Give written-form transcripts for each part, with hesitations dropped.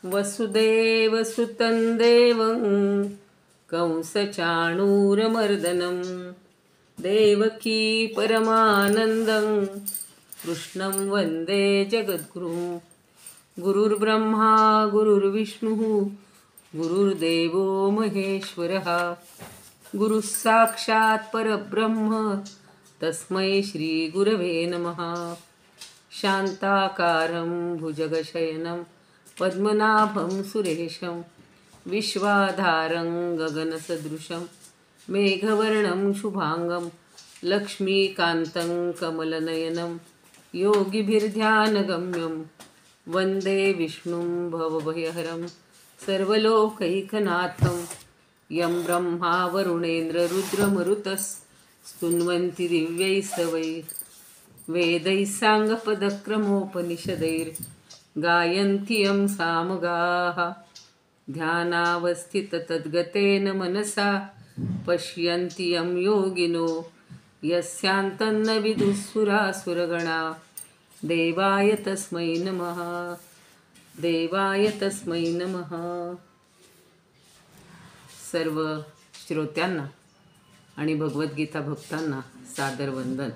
वसुदेवसुतं देवं कंसचाणूरमर्दनं देवकी परमानन्दं कृष्णं वन्दे जगद्गुरुं। गुरुर्ब्रह्मा गुरुर्विष्णुः गुरुर्देवो महेश्वरः गुरुः साक्षात् परब्रह्म तस्मै श्रीगुरवे नमः। शान्ताकारं भुजगशयनं पद्मनाभं सुरेशं विश्वाधारं गगनसदृशं मेघवर्णं शुभांगं लक्ष्मीकान्तं कमलनयनं योगिभिर्ध्यानगम्यं वन्दे विष्णुं भवभयहरं सर्वलोकैकनाथं यं ब्रह्मा वरुणेन्द्ररुद्रमरुतस्तुन्वन्ति दिव्यैस्तवैः वेदैः साङ्गपदक्रमोपनिषदैर्गायन्ति यं सामगाः। ध्यानावस्थिततद्गतेन मनसा पश्यन्ति यं योगिनो यस्यान्तन्न विदुःसुरासुरगणा। देवाय तस्मै नमः, देवाय तस्मै नमः। सर्व श्रोत्यांना आणि भगवद्गीता भक्तांना सादर वंदन।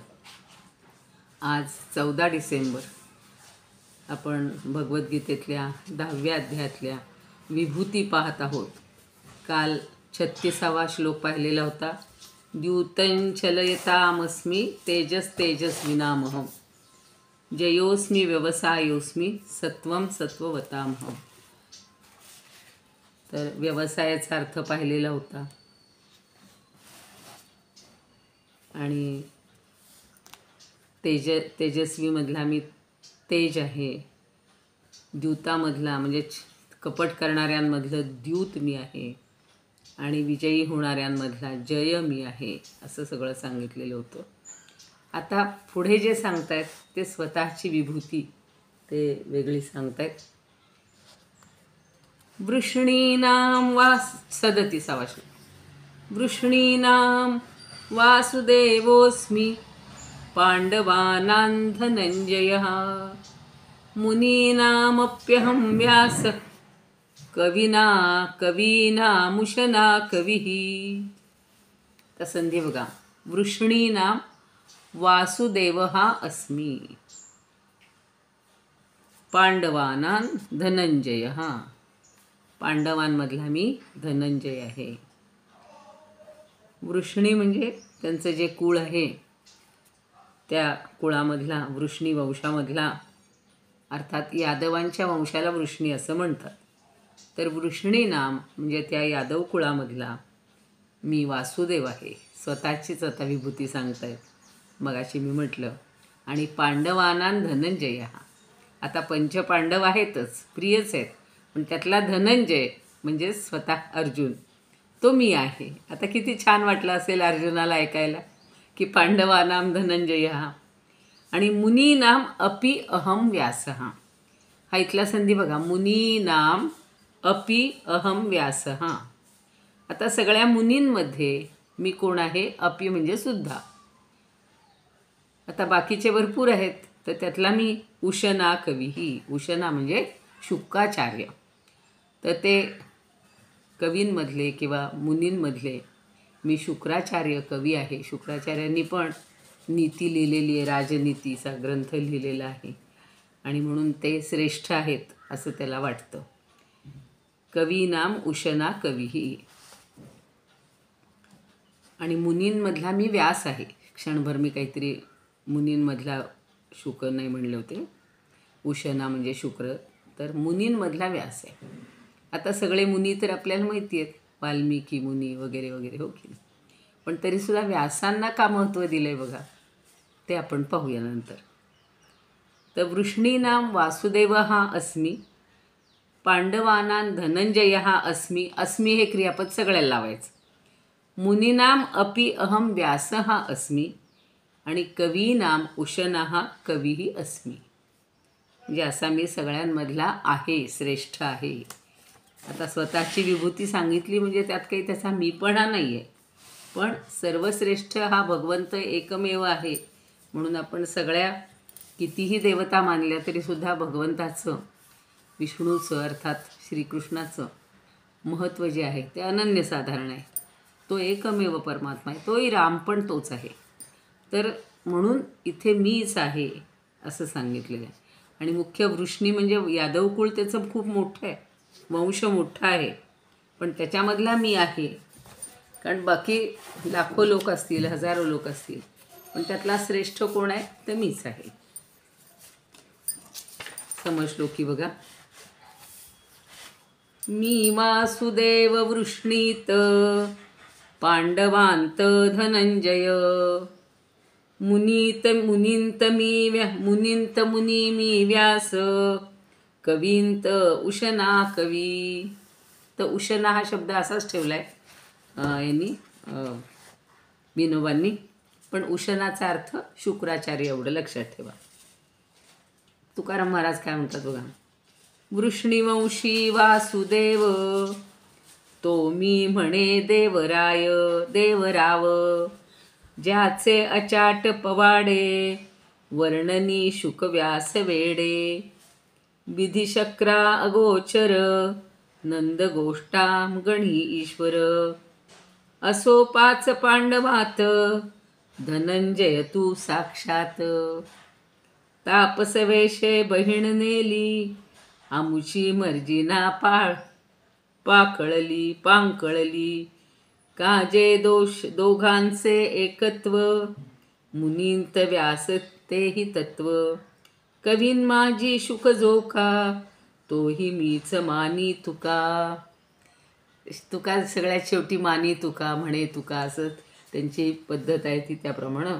आज 14 डिसेंबर आपण भगवद्गीतेतल्या 10व्या अध्यायातल्या विभूती पाहत आहोत। काल 36वा श्लोक पाहिलेला होता। द्यूतंचलयतामस्मी तेजस्तेजस्विनामहं जयोस्मी व्यवसायोस्मी सत्वं सत्ववतामहं। तर व्यवसायाचा अर्थ पाहिलेला होता आणि तेजस्वीमधला मी तेज आहे, द्यूतामधला म्हणजे कपट करणाऱ्यांमधलं द्यूत मी आहे आणि विजयी होणाऱ्यांमधला जय मी आहे, असं सगळं सांगितलेलं होतं। आता पुढे जे सांगतायत ते स्वतःची विभूती ते वेगळी सांगतायत। वृष्णीनां सदतीसावा श्लोक। वृष्णीनां वासुदेवोऽस्मि पाण्डवानां धनञ्जयः मुनीनामप्यहं व्यासः कवीनामुशना कविः। तर संधी बघा, वृष्णीनां वासुदेवः अस्मि पांडवानां धनंजयः, पांडवांमधला मी धनंजय आहे। वृष्णी म्हणजे त्यांचं जे कुळ आहे त्या कुळामधला, वृष्णी वंशामधला, अर्थात यादवांच्या वंशाला वृष्णी असं म्हणतात। तर वृष्णी नाम म्हणजे त्या यादव कुळामधला मी वासुदेव आहे। स्वतःचीच आता विभूती सांगतायत, मगाशी मी म्हटलं। आणि पांडवानां धनंजय, आता पंचपांडव आहेतच, प्रियच आहेत, पण त्यातला धनंजय म्हणजे स्वतः अर्जुन, तो मी आहे। आता किती छान वाटलं असेल अर्जुनाला ऐकायला की पांडवानां धनंजय। आणि मुनीनाम अपि अहम व्यासः, हा इथला संधी बघा, मुनीनाम अपि अहम व्यासः। आता सगळ्या मुनींमध्ये मी कोण आहे? अपि म्हणजे सुद्धा। आता बाकीचे भरपूर आहेत, तर त्यातला मी उशना कवीही, उशना म्हणजे शुक्राचार्य। तर ते कवींमधले किंवा मुनींमधले मी शुक्राचार्य कवी आहे। शुक्राचार्यांनी पण नीती लिहिलेली आहे, राजनीतीचा ग्रंथ लिहिलेला आहे आणि म्हणून ते श्रेष्ठ आहेत असं त्याला वाटतं। कवीनाम उशना कवीही। आणि मुनींमधला मी व्यास आहे। क्षणभर मी काहीतरी मुनींमधला शुक्र नाही म्हणले होते, उशना म्हणजे शुक्र, तर मुनींमधला व्यास आहे। आता सगळे मुनी तर आपल्याला माहिती आहेत, वाल्मिकी मुनी वगैरे वगैरे, हो की नाही? पण तरीसुद्धा व्यासांना का महत्त्व दिलं आहे बघा, ते आपण पाहूया नंतर। तर वृष्णीनां वासुदेवः अस्मि पांडवानां धनंजयः अस्मि, अस्मि हे क्रियापद सगळ्याला लावायचं। मुनीनाम अपि अहम व्यासः अस्मि आणि कवीनाम उशनः कवीही अस्मि, म्हणजे असा मी सगळ्यांमधला आहे, श्रेष्ठ आहे। आता स्वतःची विभूती सांगितली म्हणजे त्यात काही त्याचा मीपणा नाही आहे, पण सर्वश्रेष्ठ हा भगवंत एकमेव आहे। म्हणून आपण सगळ्या कितीही देवता मानल्या तरीसुद्धा भगवंताचं विष्णूचं अर्थात श्रीकृष्णाचं महत्त्व जे आहे ते अनन्यसाधारण आहे. तो एकमेव परमात्मा आहे, तोही राम पण तोच आहे. तर म्हणून इथे मीच आहे असं सांगितलेलं आहे. आणि मुख्य वृष्णी म्हणजे यादव कुळ त्याचं खूप मोठं आहे, वंश मोठा आहे, पण त्याच्यामधला मी आहे. कारण बाकी लाखो लोक असतील, हजारो लोक असतील, पण त्यातला श्रेष्ठ कोण आहे तर मीच आहे. समजलो की बघा. मी वासुदेव वृष्णीत पांडवांत धनंजय, मुनींत मुनी मी व्यास, कवींत उशना कवी. तर उशना हा शब्द असाच ठेवला आहे यांनी विनोबांनी, पण उशनाचा अर्थ शुक्राचार्य, एवढं लक्षात ठेवा. तुकाराम महाराज काय म्हणतात बघा. वृष्णीवंशी वासुदेव, तो मी म्हणे देवराय देवराव, ज्याचे अचाट पवाडे वर्णनी शुकव्यास वेडे, विधिशक्रा अगोचर नंदगोष्टां गणी ईश्वर, असो 5 पांडवात धनंजय तू साक्षात, तापस वेशे बहीण नेली आमुची मर्जी ना पांकळली, काजे दोष दोघांचे एकत्व, मुनींत व्यास तेही तत्व, कवीन माझी शुक जोखा तोही मीच मानी तुका. तुका सगळ्यात शेवटी मानी तुका, म्हणे तुका, असं त्यांची पद्धत आहे ती, त्याप्रमाणे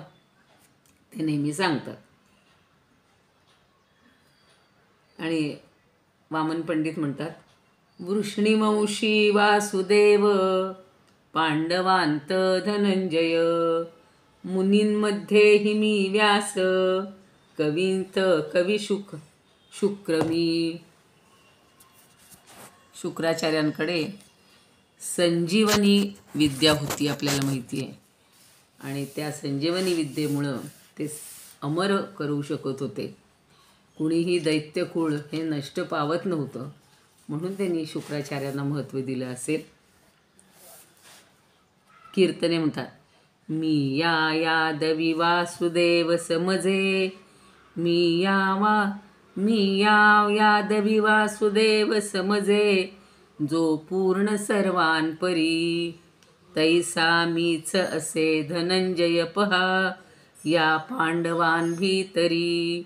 ते नेहमी सांगतात. आणि वामन पंडित म्हणतात, वृष्णीवंशी वासुदेव पांडवांत धनंजय, मुनींमध्ये हि मी व्यास, कवींत कवी शुक्रमी. शुक्राचार्यांकडे संजीवनी विद्या होती आपल्याला माहिती आहे, आणि त्या संजीवनी विद्येमुळं ते अमर करू शकत होते. कुणीही दैत्यकुळ हे नष्ट पावत नव्हतं, म्हणून त्यांनी शुक्राचार्यांना महत्त्व दिलं असेल. कीर्तने म्हणतात, मी या यादवी वासुदेव समजे, मी या यादवी वासुदेव समजे, जो पूर्ण सर्वांपरी, तैसा मीच असे धनंजय पहा या पांडवां भीतरी,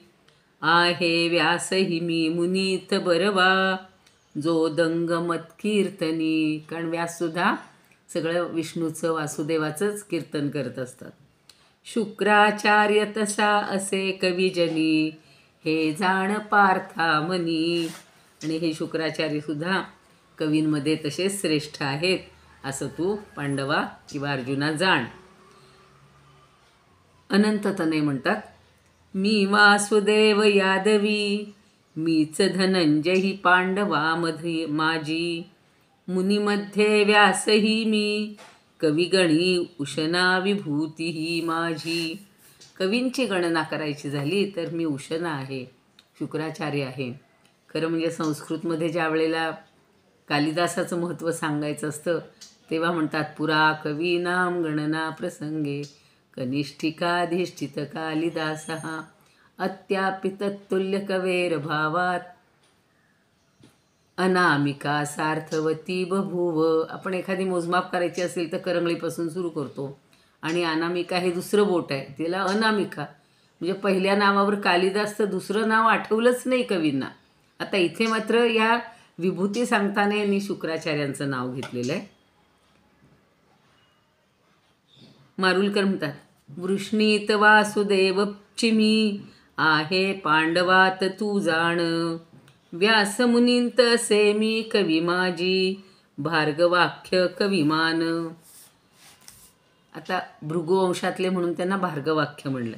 आहे व्यासही मी मुनीत बरवा, जो दंगमत कीर्तनी. कारण व्याससुद्धा सगळं विष्णूचं वासुदेवाचंच कीर्तन करत असतात. शुक्राचार्य तसा असे कविजनी, हे जाण पार्था मनी. आणि हे शुक्राचार्यसुद्धा कवींमध्ये तसेच श्रेष्ठ आहेत, असं तू पांडवा किंवा अर्जुना जाण. अनंत तनय म्हणतात, मी वासुदेव यादवी, मीच धनंजयी पांडवामध्ये माझी, मुनीमध्ये व्यासही मी, कविगणी उशना विभूती ही माझी. कवींची गणना करायची झाली तर मी उशना आहे, शुक्राचार्य आहे. खरं म्हणजे संस्कृतमध्ये ज्या वेळेला कालिदासाचं महत्त्व सांगायचं असतं तेव्हा म्हणतात, पुरा कवीनाम गणना प्रसंगे कनिष्ठिकाधिष्ठित कालिदासः, अत्यापि तत्तुल्य कवेर भावात अनामिका सार्थवती बभूव. आपण एखादी मोजमाप करायची असेल तर करंगळीपासून सुरू करतो, आणि अनामिका हे दुसरं बोट आहे, तिला अनामिका. म्हणजे पहिल्या नावावर कालिदास तर दुसरं नाव आठवलंच नाही कवींना. आता इथे मात्र या विभूती सांगताना यांनी शुक्राचार्यांचं नाव घेतलेलं आहे. मारुलकर म्हणतात, वृष्णीत वासुदेव चिमी, आहे पांडवात तू जाण, व्यास मुनींत असे मी कवी माझी, भार्गवाख्य कविमान. आता भृगुवंशातले म्हणून त्यांना भार्गवाख्य म्हणलं.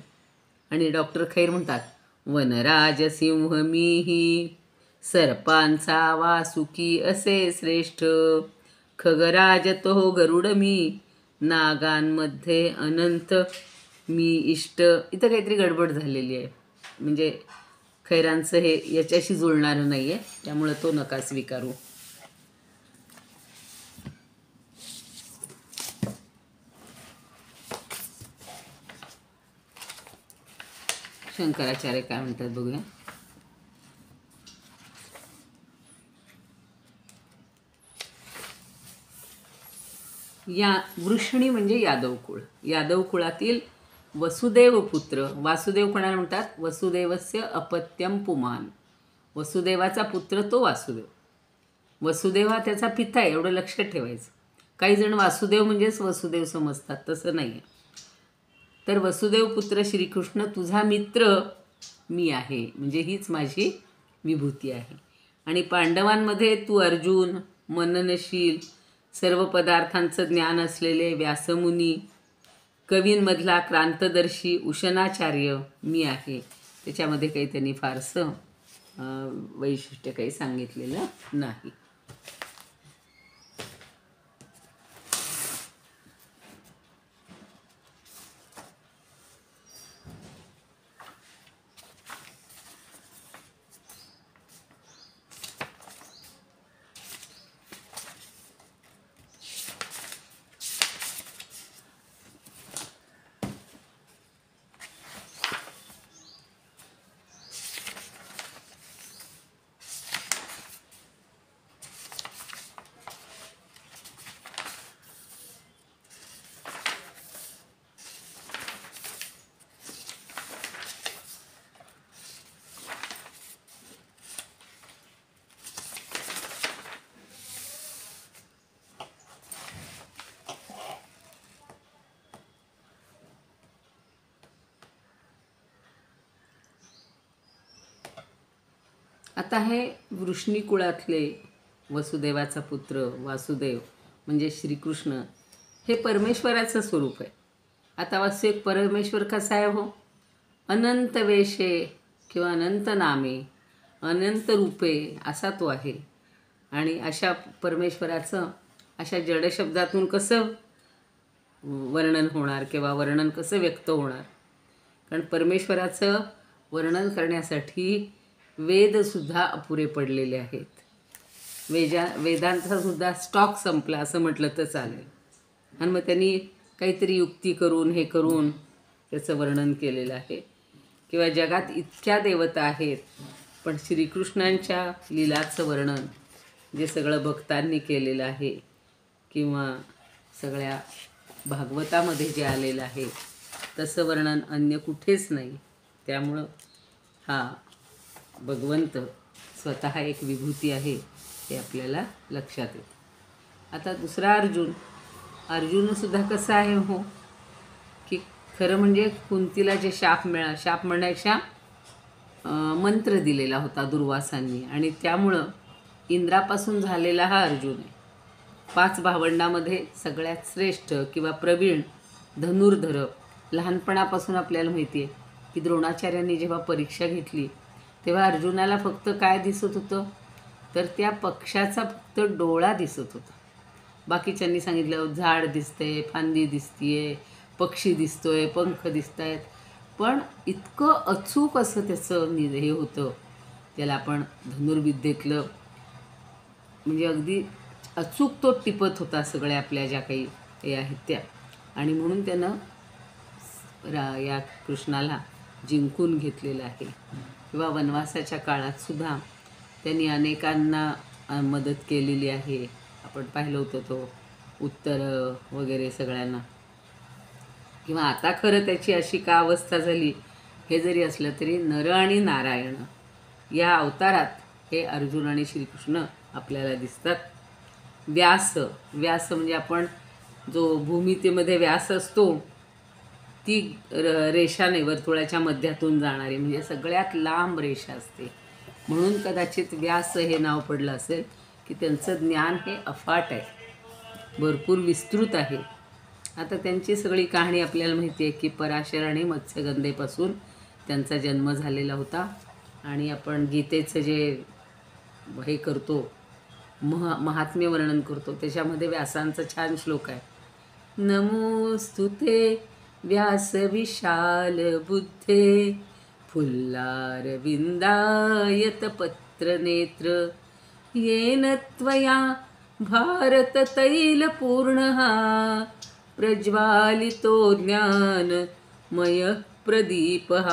आणि डॉक्टर खैर म्हणतात, वनराज सिंह मीही, सर्पांचा वासुकी असे श्रेष्ठ, खगराज तो गरुड मी, नागांमध्ये अनंत मी इष्ट. इथं काहीतरी गडबड झालेली आहे, म्हणजे खैरांचं हे याच्याशी जुळणारं नाही आहे, त्यामुळं तो नका स्वीकारू. शंकराचार्य काय म्हणतात बघूया. या वृष्णी म्हणजे यादव कुळ. यादव कुळातील वसुदेव पुत्र. वासुदेव कोणाला म्हणतात? वसुदेवस्य अपत्यम पुमान. वसुदेवाचा पुत्र तो वासुदेव. वसुदेव हा त्याचा पिता आहे, एवढं लक्षात ठेवायचं. काही जण वासुदेव म्हणजेच वसुदेव समजतात, तसं नाही आहे. तर वसुदेव पुत्र श्रीकृष्ण तुझा मित्र मी आहे, म्हणजे हीच माझी विभूती आहे. आणि पांडवांमध्ये तू अर्जुन, मननशील, सर्व पदार्थांचं ज्ञान असलेले व्यासमुनी, कवींमधला क्रांतदर्शी उशनाचार्य मी आहे. त्याच्यामध्ये काही त्यांनी फारसं वैशिष्ट्य काही सांगितलेलं नाही. आता हे वृष्णी कुळातले वसुदेवाचा पुत्र वासुदेव म्हणजे श्रीकृष्ण हे परमेश्वराचं स्वरूप आहे. आता वास्तविक परमेश्वर कसा आहे हो? अनंत वेशे किंवा अनंत नामे, अनंत रूपे असा तो आहे. आणि अशा परमेश्वराचं अशा जडशब्दातून कसं वर्णन होणार किंवा वर्णन कसं व्यक्त होणार? कारण परमेश्वराचं वर्णन करण्यासाठी वेदसुद्धा अपुरे पडलेले आहेत. वेदांचासुद्धा स्टॉक संपला असं म्हटलं तर चालेल. आणि मग त्यांनी काहीतरी युक्ती करून हे करून त्याचं वर्णन केलेलं आहे. किंवा जगात इतक्या देवता आहेत, पण श्रीकृष्णांच्या लीलाचं वर्णन जे सगळं भक्तांनी केलेलं आहे किंवा सगळ्या भागवतामध्ये जे आलेलं आहे तसं वर्णन अन्य कुठेच नाही. त्यामुळं हा भगवंत स्वतः एक विभूती आहे हे आपल्याला लक्षात येतं. आता दुसरा अर्जुनसुद्धा कसा आहे हो, की खरं म्हणजे कुंतीला जे शाप म्हणण्यापेक्षा मंत्र दिलेला होता दुर्वासांनी, आणि त्यामुळं इंद्रापासून झालेला हा अर्जुन आहे. 5 भावंडामध्ये सगळ्यात श्रेष्ठ किंवा प्रवीण धनुर्धर. लहानपणापासून आपल्याला माहिती आहे की द्रोणाचार्यांनी जेव्हा परीक्षा घेतली तेव्हा अर्जुनाला फक्त काय दिसत होतं, तर त्या पक्षाचा फक्त डोळा दिसत होता. बाकीच्यांनी सांगितलं झाड दिसतंय, फांदी दिसतीये, पक्षी दिसतोय, पंख दिसत आहेत, पण इतकं अचूक असं त्याचं हे होतं. त्याला आपण धनुर्विद्येतलं म्हणजे अगदी अचूक तो टिपत होता सगळ्या आपल्या ज्या काही हे आहेत त्या. आणि म्हणून त्यानं या कृष्णाला जिंकून घेतलेलं आहे. किंवा वनवासाच्या काळातसुद्धा त्यांनी अनेकांना मदत केलेली आहे. आपण पाहिलं होतं तो उत्तर वगैरे सगळ्यांना. किंवा आता खरं त्याची अशी का अवस्था झाली हे जरी असलं तरी नर आणि नारायण या अवतारात हे अर्जुन आणि श्रीकृष्ण आपल्याला दिसतात. व्यास म्हणजे आपण जो भूमितीमध्ये व्यास असतो ती रेषा नाही, वर्तुळाच्या मध्यातून जाणारी म्हणजे सगळ्यात लांब रेषा असते. म्हणून कदाचित व्यास हे नाव पडलं असेल की त्यांचं ज्ञान हे अफाट आहे, भरपूर विस्तृत आहे. आता त्यांची सगळी कहाणी आपल्याला माहिती आहे की पराशर आणि मत्स्यगंधेपासून त्यांचा जन्म झालेला होता. आणि आपण गीतेचं जे हे करतो महात्म्य वर्णन करतो त्याच्यामध्ये व्यासांचा छान श्लोक आहे. नमोस्तुते व्यास विशाल बुद्धे फुल्लारविन्दायतपत्रनेत्र येन त्वया भारततैलपूर्णः प्रज्वालितो ज्ञानमयः प्रदीपः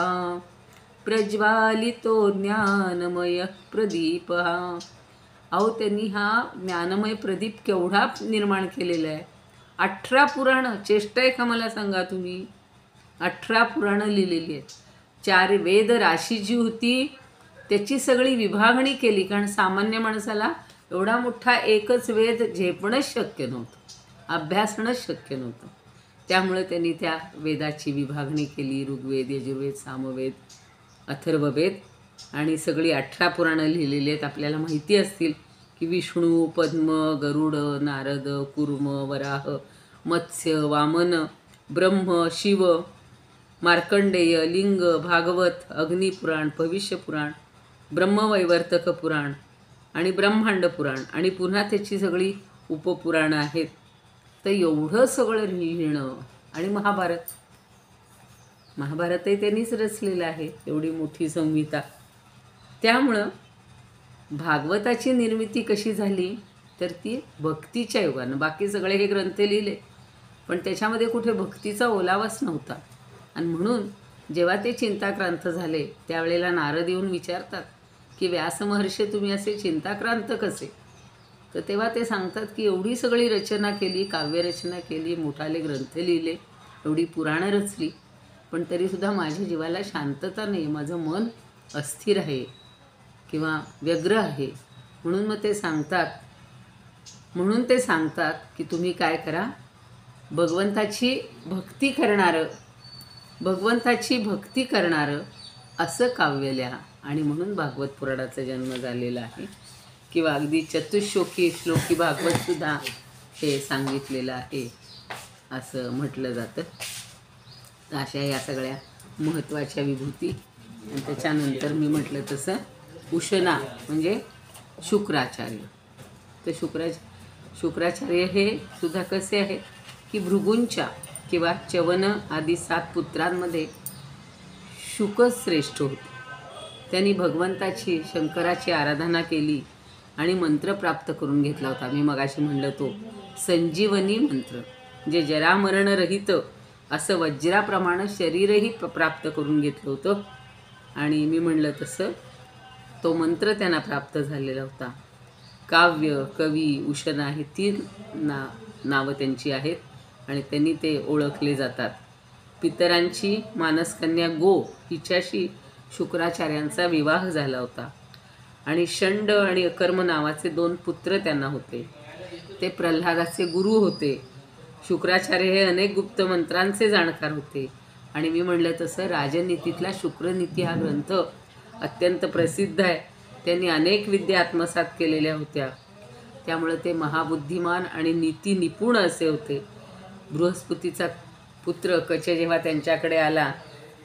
प्रज्वालितो ज्ञानमयः प्रदीपः. अहो, त्यांनी हा ज्ञानमय प्रदीप केवढा निर्माण केलेला आहे. 18 पुराणं, चेष्टा आहे का मला सांगा तुम्ही. 18 पुराणं लिहिलेली आहेत. 4 वेद राशी जी होती त्याची सगळी विभागणी केली, कारण सामान्य माणसाला एवढा मोठा एकच वेद झेपणंच शक्य नव्हतं, अभ्यासणंच शक्य नव्हतं. त्यामुळे त्यांनी त्या वेदाची विभागणी केली. ऋग्वेद, यजुर्वेद, सामवेद, अथर्ववेद आणि सगळी 18 पुराणं लिहिलेली आहेत. आपल्याला माहिती असतील की विष्णू, पद्म, गरुड, नारद, कूर्म, वराह, मत्स्य, वामन, ब्रह्म, शिव, मार्कंडेय, लिंग, भागवत, अग्निपुराण, भविष्यपुराण, ब्रह्मवैवर्तक पुराण आणि ब्रह्मांड पुराण आणि पुन्हा त्याची सगळी उपपुराणं आहेत. तर एवढं सगळं लिहिणं आणि महाभारतही त्यांनीच रचलेलं आहे, एवढी मोठी संहिता. त्यामुळं भागवताची निर्मिती कशी झाली तर ती भक्तीच्या योगानं. बाकी सगळे हे ग्रंथ लिहिले पण त्याच्यामध्ये कुठे भक्तीचा ओलावाच नव्हता. आणि म्हणून जेव्हा ते चिंताक्रांत झाले त्यावेळेला नारद येऊन विचारतात की व्यासमहर्षी तुम्ही असे चिंताक्रांत कसे. तर तेव्हा ते सांगतात की एवढी सगळी रचना केली, काव्यरचना केली, मोठाले ग्रंथ लिहिले, एवढी पुराणं रचली, पण तरीसुद्धा माझ्या जीवाला शांतता नाही, माझं मन अस्थिर आहे किंवा व्यग्र आहे. म्हणून ते सांगतात की तुम्ही काय करा, भगवंताची भक्ती करणारं असं काव्य लिहा. आणि म्हणून भागवत पुराणाचा जन्म झालेला आहे. किंवा अगदी चतुश्लोकी श्लोकी भागवतसुद्धा हे सांगितलेलं आहे असं म्हटलं जातं. अशा या सगळ्या महत्त्वाच्या विभूती. आणि त्याच्यानंतर मी म्हटलं तसं उशना म्हणजे शुक्राचार्य. तर शुक्राचार्य हे सुद्धा कसे आहेत की भृगूंच्या किंवा च्यवन आदी 7 पुत्रांमध्ये शुकश्रेष्ठ होते. त्यांनी भगवंताची, शंकराची आराधना केली आणि मंत्र प्राप्त करून घेतला होता. मी मगाशी म्हणलं तो संजीवनी मंत्र, जे जरामरणरहित असं वज्राप्रमाणे शरीरही प्राप्त करून घेतलं होतं. आणि मी म्हणलं तसं तो मंत्र त्यांना प्राप्त झालेला होता. काव्य, कवी, उशना हे 3 नावं त्यांची आहेत आणि त्यांनी ते ओळखले जातात. पितरांची मानसकन्या गो हिच्याशी शुक्राचार्यांचा विवाह झाला होता. आणि षंड आणि अकर्म नावाचे 2 पुत्र त्यांना होते. ते प्रल्हादाचे गुरु होते. शुक्राचार्य हे अनेक गुप्त मंत्रांचे जाणकार होते. आणि मी म्हणलं तसं राजनीतीतला शुक्रनीती हा ग्रंथ अत्यंत प्रसिद्ध आहे. त्यांनी अनेक विद्या आत्मसात केलेल्या होत्या. त्यामुळे ते महाबुद्धिमान आणि नीती निपुण असे होते. बृहस्पतीचा पुत्र कच जेव्हा त्यांच्याकडे आला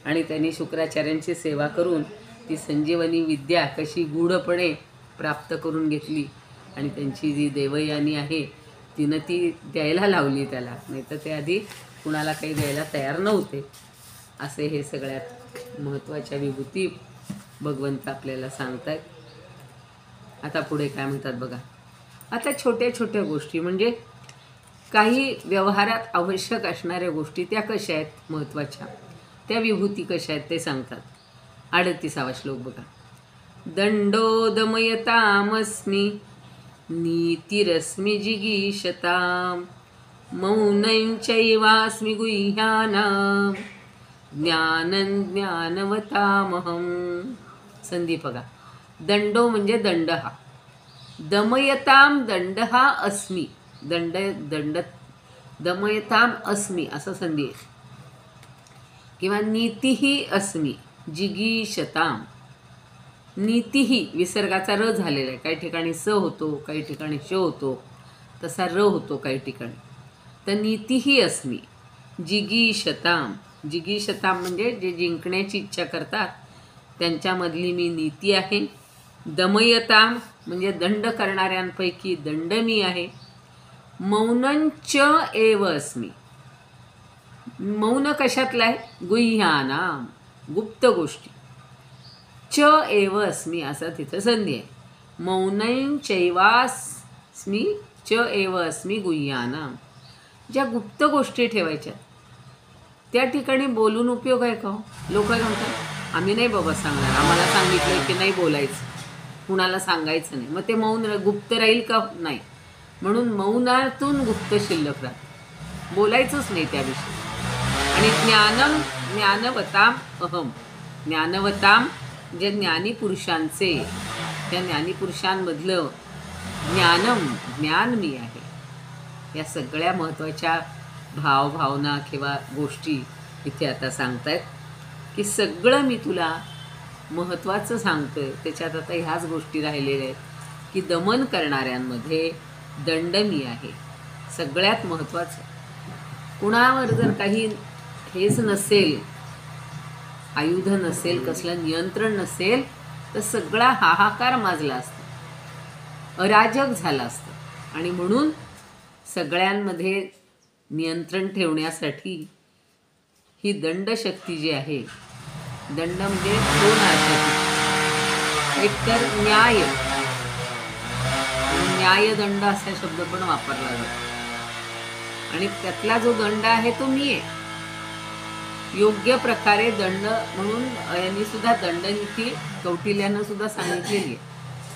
आणि त्यांनी शुक्राचार्यांची सेवा करून ती संजीवनी विद्या कशी गूढपणे प्राप्त करून घेतली आणि त्यांची जी देवयानी आहे तिनं ती द्यायला लावली त्याला, नाही तर ते आधी कुणाला काही द्यायला तयार नव्हते. असे हे सगळ्यात महत्त्वाच्या विभूती भगवंत आपल्याला सांगतायत. आता पुढे काय म्हणतात बघा. आता छोट्या छोट्या गोष्टी म्हणजे काही व्यवहारात आवश्यक असणाऱ्या गोष्टी त्या कशा आहेत महत्त्वाच्या, त्या विभूती कशा आहेत ते सांगतात. 38वा श्लोक बघा. दंडो दमयतामस्मि नीतिरस्मि जिगीषतां मौनं चैवास्मि गुह्यानां ज्ञानं ज्ञानवतामहं. संधी बघा. दंडो म्हणजे दंड हा, दमयताम दंड हा अस्मि, दमयताम अस्मि असं संधी आहे. किंवा नीतीही अस्मि जिगीषताम. नीतीही विसर्गाचा र झालेला आहे, काही ठिकाणी स होतो, काही ठिकाणी श होतो, तसा र होतो काही ठिकाणी. तर नीतीही अस्मि जिगीषताम. जिगीषताम म्हणजे जे जिंकण्याची इच्छा करतात त्यांच्यामधली मी नीती आहे. दमयताम म्हणजे दंड करणाऱ्यांपैकी दंड मी आहे. मौनंच एव अस्मि. मौन कशातला आहे? गुह्यानाम, गुप्त गोष्टी. च एव अस्मि असा तिथं संधी आहे. मौनं चैवास्मि च एव अस्मि गुह्यानाम. ज्या गुप्त गोष्टी ठेवायच्या त्या ठिकाणी बोलून उपयोग आहे का हो? लोक काय म्हणतात, आम्ही नाही बाबा सांगणार, आम्हाला सांगितलं की नाही बोलायचं, कुणाला सांगायचं नाही. मग ते मौन गुप्त राहील का? नाही. म्हणून मौनातून गुप्त शिल्लक राहतं, बोलायचंच नाही त्याविषयी. आणि ज्ञानवताम अहम. ज्ञानवताम जे ज्ञानी पुरुषांचे, त्या ज्ञानी पुरुषांमधलं ज्ञान मी आहे. या सगळ्या महत्त्वाच्या भावना किंवा गोष्टी इथे आता सांगतायत की सगळं मी तुला महत्त्वाचं सांगतोय. त्याच्यात आता ह्याच गोष्टी राहिलेल्या आहेत की दमन करणाऱ्यांमध्ये दंड मी आहे. सगळ्यात महत्त्वाचं, कुणावर जर काही हेच नसेल, आयुध नसेल, कसलं नियंत्रण नसेल, तर सगळा हाहाकार माजला असता, अराजक झाला असतं. आणि म्हणून सगळ्यांमध्ये नियंत्रण ठेवण्यासाठी ही दंडशक्ती जी आहे, दंड म्हणजे दोन अर्थात, एक तर न्यायदंड असा शब्द पण वापरला जातो, आणि त्यातला जो दंड आहे तो मी आहे. योग्य प्रकारे दंड म्हणून यांनी सुद्धा दंडनीती कौटिल्यानं सुद्धा सांगितलेली आहे.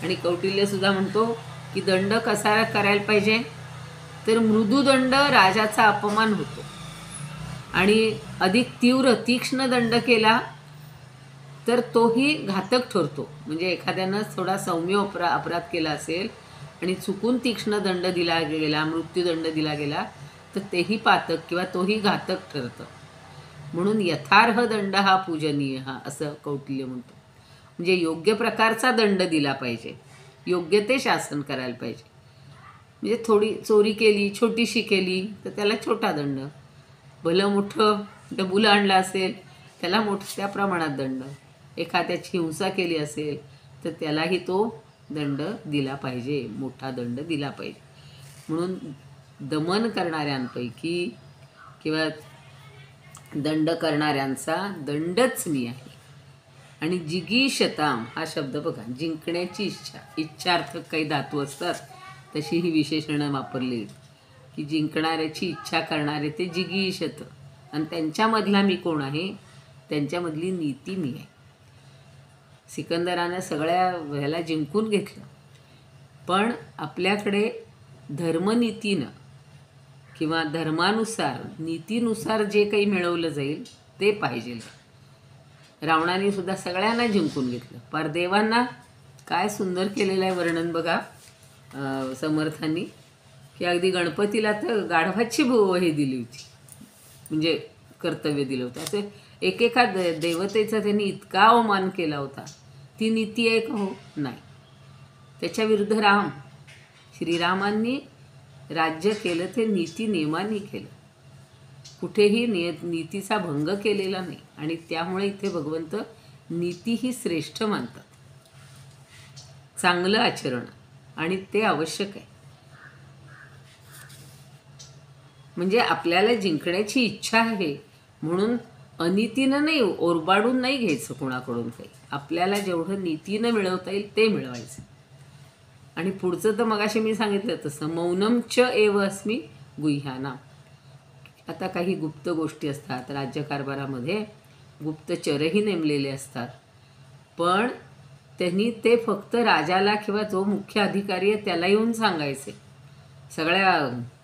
आणि कौटिल्य सुद्धा म्हणतो की दंड कसा करायला पाहिजे, तर मृदुदंड राजाचा अपमान होतो, आणि अधिक तीक्ष्ण दंड केला तर तोही घातक ठरतो. म्हणजे एखाद्यानं थोडा सौम्य अपराध केला असेल आणि चुकून तीक्ष्ण दंड दिला गेला, मृत्यूदंड दिला गेला, तर तेही पातक किंवा तोही घातक ठरतं. म्हणून यथार्ह दंड हा पूजनीय हा, असं कौटिल्य म्हणतो. म्हणजे योग्य प्रकारचा दंड दिला पाहिजे, योग्य ते शासन करायला पाहिजे. म्हणजे थोडी चोरी केली, छोटीशी केली, तर त्याला छोटा दंड. भलं मोठं डबुलं आणलं असेल त्याला त्या प्रमाणात दंड. एखाद्याची हिंसा केली असेल तर त्यालाही तो दंड दिला पाहिजे, मोठा दंड दिला पाहिजे. म्हणून दमन करणाऱ्यांपैकी किंवा दंड करणाऱ्यांचा दंडच मी आहे. आणि जिगीषताम हा शब्द बघा, जिंकण्याची इच्छा, इच्छार्थक काही धातू असतात तशी ही विशेषणं वापरली की जिंकणाऱ्याची इच्छा करणारे ते जिगीषत. आणि त्यांच्यामधला मी कोण आहे, त्यांच्यामधली नीती मी आहे. सिकंदरानं सगळ्या ह्याला जिंकून घेतलं, पण आपल्याकडे धर्मनीतीनं किंवा धर्मानुसार, नीतीनुसार जे काही मिळवलं जाईल ते पाहिजे. रावणाने सुद्धा सगळ्यांना जिंकून घेतलं. पार देवांना काय सुंदर केलेलं आहे वर्णन बघा समर्थांनी, की अगदी गणपतीला तर गाढवाची हे दिली होती, म्हणजे कर्तव्य दिलं होतं. असं एकेका देवतेचा त्यांनी इतका अवमान केला होता. ती नीती आहे का? हो, नाही. त्याच्या विरुद्ध श्रीरामांनी राज्य केलं ते नीती नियमांनी केलं, कुठेही नीतीचा भंग केलेला नाही. आणि त्यामुळे इथे भगवंत नीती ही श्रेष्ठ मानतात, चांगलं आचरण, आणि ते आवश्यक आहे. म्हणजे आपल्याला जिंकण्याची इच्छा आहे म्हणून अनीतीनं नाही, ओरबाडून नाही घ्यायचं कोणाकडून काही. आपल्याला जेवढं नीतीनं मिळवता येईल ते मिळवायचं. आणि पुढचं तर मगाशी मी सांगितलं तसं मौनम च एव अस्मि गुह्यानाम. आता काही गुप्त गोष्टी असतात राज्यकारभारामध्ये, गुप्तचरही नेमलेले असतात, पण त्यांनी ते फक्त राजाला किंवा जो मुख्य अधिकारी आहे त्याला येऊन सांगायचे. सगळ्या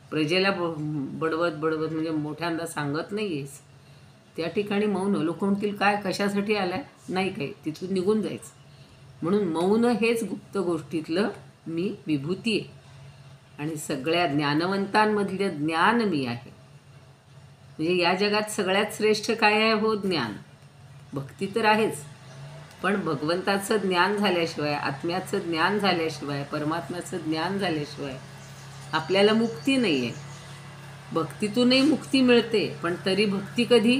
प्रजेला बडवत म्हणजे मोठ्यांदा सांगत नाही आहेस. त्या ठिकाणी मौन. लोक म्हणतील काय, कशासाठी आलाय, नाही काही, तिथून निघून जायचं. म्हणून मौन हेच गुप्त गोष्टीतलं मी विभूती आहे. आणि सगळ्या ज्ञानवंतांमधलं ज्ञान मी आहे. म्हणजे या जगात सगळ्यात श्रेष्ठ काय आहे? हो, ज्ञान. भक्ती तर आहेच, पण भगवंताचं ज्ञान झाल्याशिवाय, आत्म्याचं ज्ञान झाल्याशिवाय, परमात्म्याचं ज्ञान झाल्याशिवाय आपल्याला मुक्ती नाही आहे. भक्तीतूनही मुक्ती मिळते, पण तरी भक्ती कधी,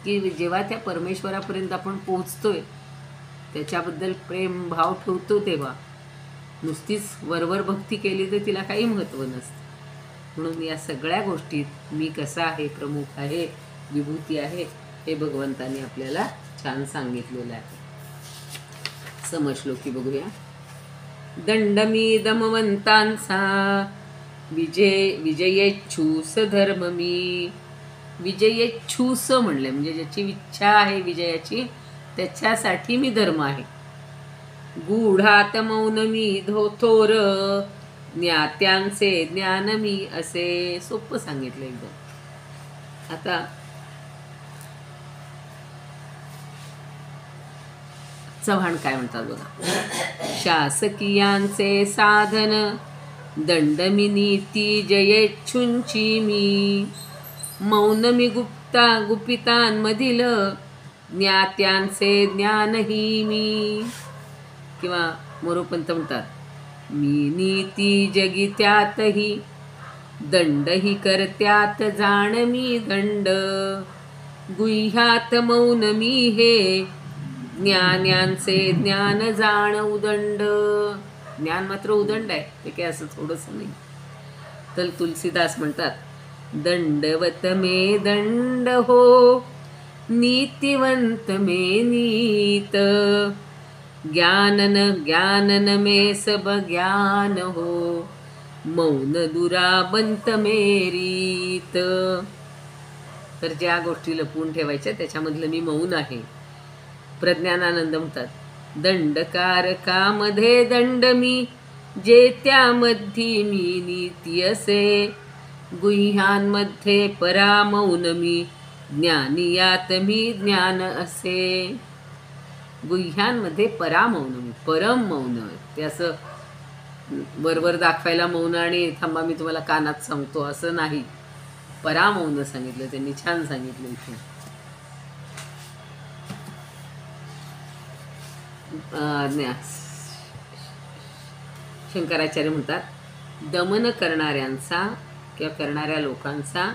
की जेव्हा त्या परमेश्वरापर्यंत आपण पोचतोय, त्याच्याबद्दल प्रेम भाव ठेवतो तेव्हा. नुसतीच वरवर भक्ती केली तर तिला काही महत्त्व नसतं. म्हणून या सगळ्या गोष्टीत मी कसा आहे, प्रमुख आहे, विभूती आहे, हे भगवंताने आपल्याला छान सांगितलेलं आहे. समश्लोकी बघूया. दंडमी दमवंतांचा विजयेच्छूस धर्म मी. विजयेच्छूस म्हणले म्हणजे ज्याची इच्छा आहे विजयाची त्याच्यासाठी मी धर्म आहे. गूढात मौन मी थोर ज्ञात्यांचे ज्ञान मी असे. सोपं सांगितलं एकदम. आता चव्हाण काय म्हणतात बघा. शासकीयांचे साधन दंडमी नीती जयेच्छूंची मी. मौन मी गुपितांमधील ज्ञात्यांचे ज्ञानही मी. किंवा मोरोपंत म्हणतात मी नीती जगित्यातही दंडही करत्यात जाण मी दंड. गुह्यात मौन मी हे ज्ञान्यांचे ज्ञान जाण उदंड. ज्ञान मात्र उदंड आहे ते काय असं थोडंसं नाही. तर तुलसीदास म्हणतात दंडवत मे दंड हो नीतिवंत मे नीत. ज्ञानन में सब ज्ञान हो मौन दुराबंत मेरीत. तर ज्या गोष्टी लपवून ठेवायच्या त्याच्यामधलं मी मौन आहे. प्रज्ञानानंद म्हणतात दंडकारकामध्ये दंड मी जे त्यामध्ये मी नीती असे. गुह्यांमध्ये परा मौन मी ज्ञानियात मी ज्ञान असे. गुह्यांमध्ये परामौन मी परम मौन. ते असं वरवर दाखवायला मौन आणि थांबा मी तुम्हाला कानात सांगतो असं नाही. परामौन सांगितलं त्यांनी. छान सांगितलं इथे. शंकराचार्य म्हणतात दमन करणाऱ्यांचा किंवा करणाऱ्या लोकांचा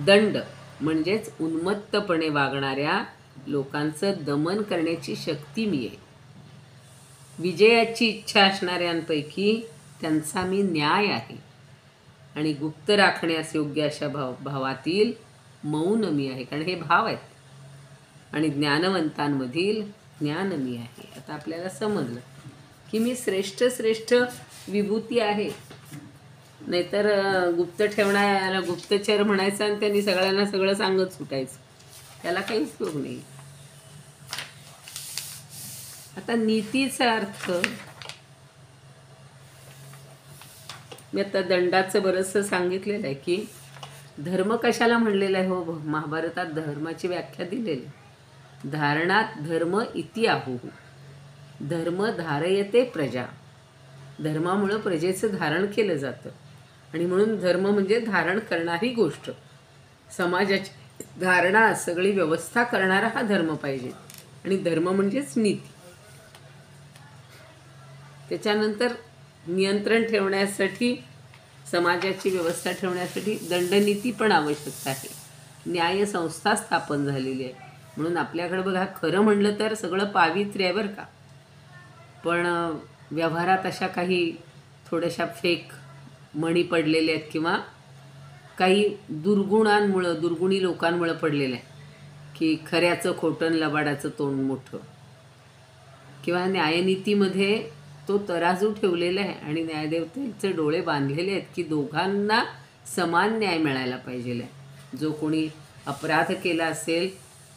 दंड म्हणजेच उन्मत्तपणे वागणाऱ्या लोकांचं दमन करण्याची शक्ती मी आहे. विजयाची इच्छा असणाऱ्यांपैकी त्यांचा मी न्याय आहे. आणि गुप्त राखण्यास योग्य अशा भावातील मौन मी आहे. कारण हे भाव आहेत. आणि ज्ञानवंतांमधील ज्ञान मी आहे. आता आपल्याला समजलं की मी श्रेष्ठ विभूती आहे. नाहीतर गुप्त ठेवणाऱ्याला गुप्तचर म्हणायचं आणि त्यांनी सगळ्यांना सगळं सांगत सुटायचं. त्याला काही उपयोग नाही. आता नीतीचा अर्थ मी आता दंडाचं बरंचसं सांगितलेलं आहे की धर्म कशाला म्हणलेला आहे. हो महाभारतात धर्माची व्याख्या दिलेली. धारणात धर्म इति आहुः. धर्म धारयते प्रजा. धर्मामुळं प्रजेचं धारण केलं जातं. आणि म्हणून धर्म म्हणजे धारण करणारी गोष्ट. समाजाची धारणा सगळी व्यवस्था करणारा हा धर्म पाहिजे. आणि धर्म म्हणजेच नीती. त्याच्यानंतर नियंत्रण ठेवण्यासाठी समाजाची व्यवस्था ठेवण्यासाठी दंडनीती पण आवश्यक आहे. न्यायसंस्था स्थापन झालेली आहे. म्हणून आपल्याकडे बघा खरं म्हणलं तर सगळं पावित्र्य आहे बरं का. पण व्यवहारात अशा काही थोड्याशा फेक मणी पडलेल्या आहेत किंवा काही दुर्गुणी लोकांमुळं पडलेलं आहे की खऱ्याचं खोटं लबाडाचं तोंड मोठं. किंवा न्यायनीतीमध्ये तो तराजू ठेवलेला आहे आणि न्यायदेवतेचे डोळे बांधलेले आहेत की दोघांना समान न्याय मिळायला पाहिजे. जो कोणी अपराध केला असेल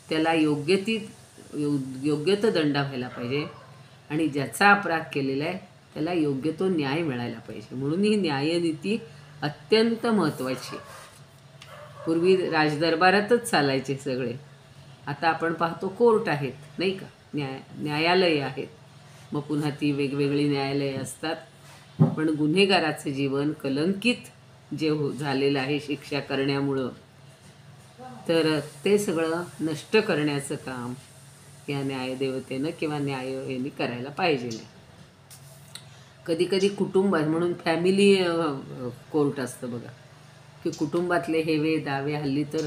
त्याला योग्य तो दंड व्हायला पाहिजे. आणि ज्याचा अपराध केलेला आहे त्याला योग्य तो न्याय मिळायला पाहिजे. म्हणून ही न्यायनीती अत्यंत महत्त्वाची. पूर्वी राजदरबारातच चालायचे सगळे. आता आपण पाहतो कोर्ट आहेत नाही का. न्यायालये आहेत. मग पुन्हा ती वेगवेगळी न्यायालये असतात. पण गुन्हेगाराचं जीवन कलंकित जे झालेलं आहे शिक्षा करण्यामुळं तर ते सगळं नष्ट करण्याचं काम या न्यायदेवतेनं किंवा न्यायालयाने करायला पाहिजे. कधी कधी कुटुंबात म्हणून फॅमिली कोर्ट असतं बघा की कुटुंबातले हेवे दावे हल्ली तर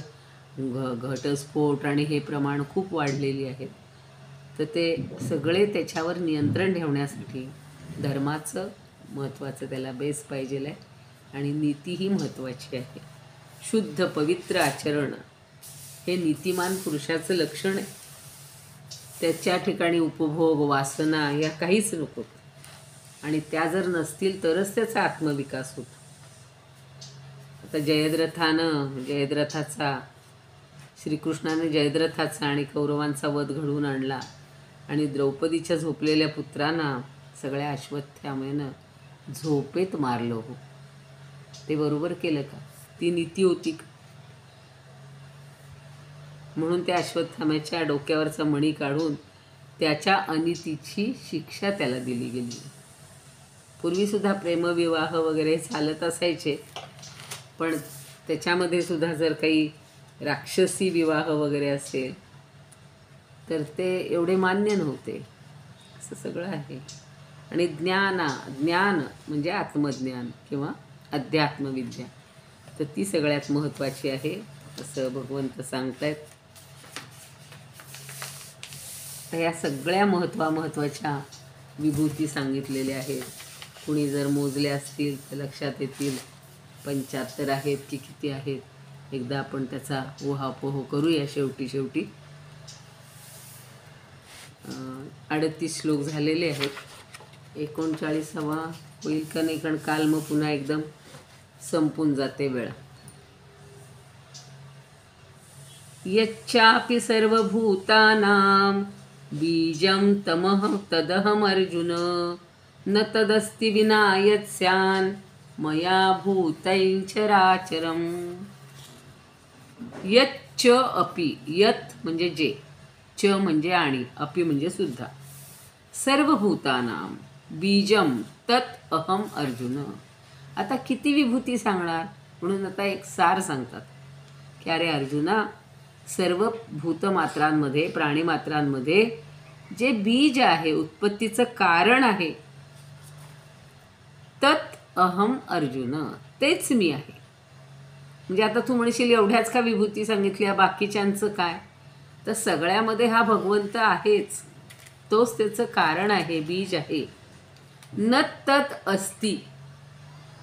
घटस्फोट आणि हे प्रमाण खूप वाढलेली आहेत. तर ते सगळे त्याच्यावर नियंत्रण ठेवण्यासाठी धर्माचं महत्त्वाचं त्याला बेस पाहिजे आहे. आणि नीतीही महत्त्वाची आहे. शुद्ध पवित्र आचरण हे नीतिमान पुरुषाचं लक्षण आहे. त्याच्या ठिकाणी उपभोग वासना या काहीच नको, आणि त्या जर नसतील तरच त्याचा आत्मविकास होतो. आता जयद्रथाचा श्रीकृष्णाने जयद्रथाचा आणि कौरवांचा वध घडवून आणला, आणि द्रौपदीच्या झोपलेल्या पुत्रांना सगळ्या अश्वत्थाम्यानं झोपेत मारलं. हो, ते बरोबर केलं का? ती नीती होती का? म्हणून त्या अश्वत्थाम्याच्या डोक्यावरचा मणी काढून त्याच्या अनितीची शिक्षा त्याला दिली गेली. पूर्वीसुद्धा प्रेमविवाह वगैरे चालत असायचे, पण त्याच्यामध्ये सुद्धा जर काही राक्षसी विवाह वगैरे असेल तर ते एवढे मान्य नव्हते. असं सगळं आहे. आणि ज्ञान म्हणजे आत्मज्ञान किंवा अध्यात्मविद्या, तर ती सगळ्यात महत्त्वाची आहे असं भगवंत सांगतायत. तर या सगळ्या महत्त्वाच्या विभूती सांगितलेल्या आहेत. कुणी जर मोजले असतील तर लक्षात येतील 75 आहेत की किती आहेत. एकदा आपण त्याचा ऊहापोह करूया. शेवटी 38 श्लोक झालेले आहेत. 39वा होईल का नाही, कारण काल मग पुन्हा एकदम संपून जाते वेळ. यच्चापि सर्वभूतानां बीजं तमः तदहमर्जुन न तदस्ति विना यत्स्यान् मया भूतं चराचरम्. यच्च अपि, यत म्हणजे जे, च म्हणजे आणि, अपि म्हणजे सुद्धा, सर्वभूतानां बीजम तत् अहम अर्जुन. आता किती विभूती सांगणार, म्हणून आता एक सार सांगतात की अरे अर्जुना, सर्व भूतमात्रांमध्ये, प्राणीमात्रांमध्ये जे बीज आहे, उत्पत्तीचं कारण आहे, तत् अहम अर्जुन, तेच मी आहे. म्हणजे आता तू म्हणशील एवढ्याच का विभूती सांगितल्या, बाकीच्यांचं काय? तर सगळ्यामध्ये हा भगवंत आहेच, तोच त्याचं कारण आहे, बीज आहे. न तत् अस्ति,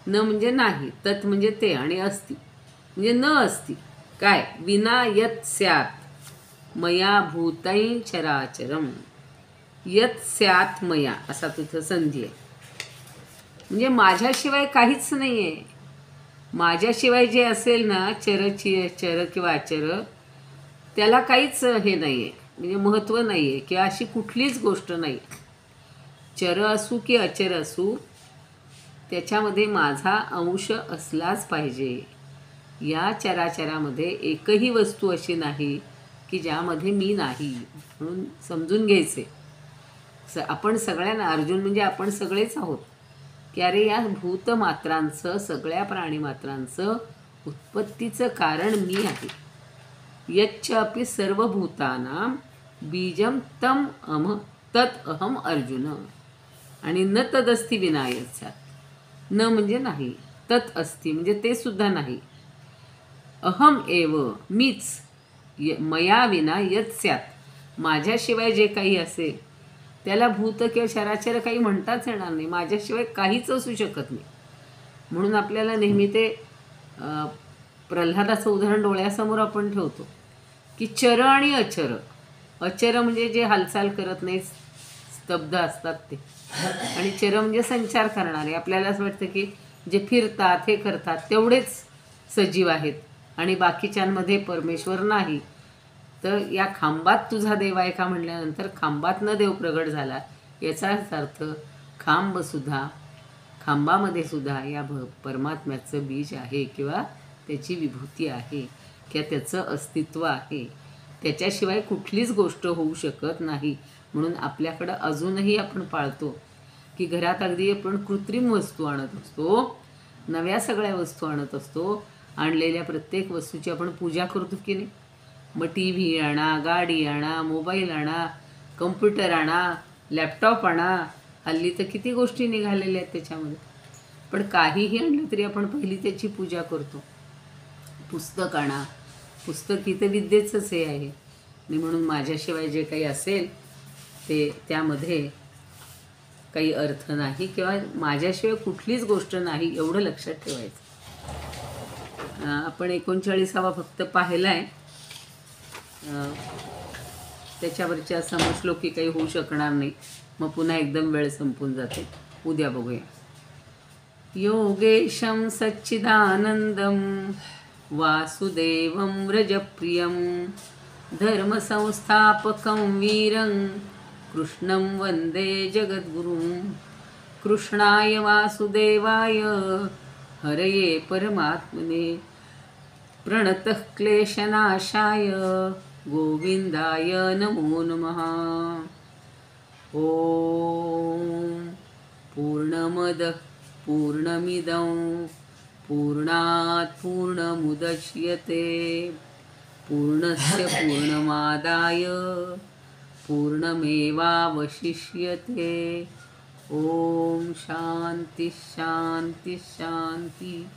न म्हणजे नाही, तत् म्हणजे ते, आणि अस्ति म्हणजे न अस्ति. काय? विना यत् स्यात् मया भूतं चराचरम. यत् स्यात् मया असा तुझं संधी आहे. म्हणजे माझ्याशिवाय काहीच नाही आहे. माझ्याशिवाय जे असेल ना, चर किंवा अचर, त्याला काहीच हे नाही आहे, म्हणजे महत्त्व नाही आहे, किंवा अशी कुठलीच गोष्ट नाही. चर असू की अचर असू, त्याच्यामध्ये माझा अंश असलाच पाहिजे. या चराचरामध्ये एकही वस्तू अशी नाही की ज्यामध्ये मी नाही, म्हणून समजून घ्यायचे. आपण सगळ्यांना, अर्जुन म्हणजे आपण सगळेच आहोत, की अरे या भूतमात्रांचं, सगळ्या प्राणीमात्रांचं उत्पत्तीचं कारण मी आहे. यच्च अपि सर्वभूतानां बीजं तत् अहम अर्जुन. आणि न तदस्ति विना यत् स्यात्, न म्हणजे नाही, तत् अस्ति म्हणजे ते सुद्धा नाही, अहम एव मीच, मया विना यत् स्यात् माझ्याशिवाय जे काही असेल त्याला भूत किंवा चराचर काही म्हणताच येणार नाही. माझ्याशिवाय काहीच असू शकत नाही. म्हणून आपल्याला नेहमी ते प्रल्हादाचं उदाहरण डोळ्यासमोर आपण ठेवतो की चर आणि अचर. अचर म्हणजे जे हालचाल करत नाही, स्तब्ध असतात ते, आणि चर म्हणजे संचार करणारे. आपल्याला असं वाटतं की जे फिरतात, हे करतात, तेवढेच सजीव आहेत आणि बाकीच्यांमध्ये परमेश्वर नाही. तर या खांबात तुझा देव आहे का म्हटल्यानंतर खांबातनं देव प्रगट झाला याचाच अर्थ खांबामध्ये सुद्धा या परमात्म्याचं बीज आहे, किंवा त्याची विभूती आहे, किंवा त्याचं अस्तित्व आहे. त्याच्याशिवाय कुठलीच गोष्ट होऊ शकत नाही. म्हणून आपल्याकडं अजूनही आपण पाळतो की घरात अगदी आपण कृत्रिम वस्तू आणत असतो, नव्या सगळ्या वस्तू आणत असतो. आणलेल्या प्रत्येक वस्तूची आपण पूजा करतो की नाही. मग टी व्ही आणा, गाडी आणा, मोबाईल आणा, कम्प्युटर आणा, लॅपटॉप आणा, हल्ली तर किती गोष्टी निघालेल्या आहेत त्याच्यामध्ये. पण काहीही आणलं तरी आपण पहिली त्याची पूजा करतो. पुस्तक आणा, पुस्तक ही तर विद्येचंच हे आहे. आणि म्हणून माझ्याशिवाय जे काही असेल ते त्यामध्ये काही अर्थ नाही, किंवा माझ्याशिवाय कुठलीच गोष्ट नाही, एवढं लक्षात ठेवायचं. आपण 39वा फक्त पाहिला आहे. त्याच्यावरच्या समश्लोकी काही होऊ शकणार नाही, मग पुन्हा एकदम वेळ संपून जाते. उद्या बघूया. योगेशं सच्चिदानंदं वासुदेवं व्रजप्रियं धर्मसंस्थापकं वीरं कृष्णं वन्दे जगद्गुरुं. कृष्णाय वासुदेवाय हरये परमात्मने प्रणतः क्लेशनाशाय गोविंदाय नमो नमः. ओम पूर्णमदः पूर्णमिदं पूर्णात् पूर्णमुदच्यते पूर्णस्य पूर्णमादाय पूर्णमेवावशिष्यते. ओम शांति शांति शांति.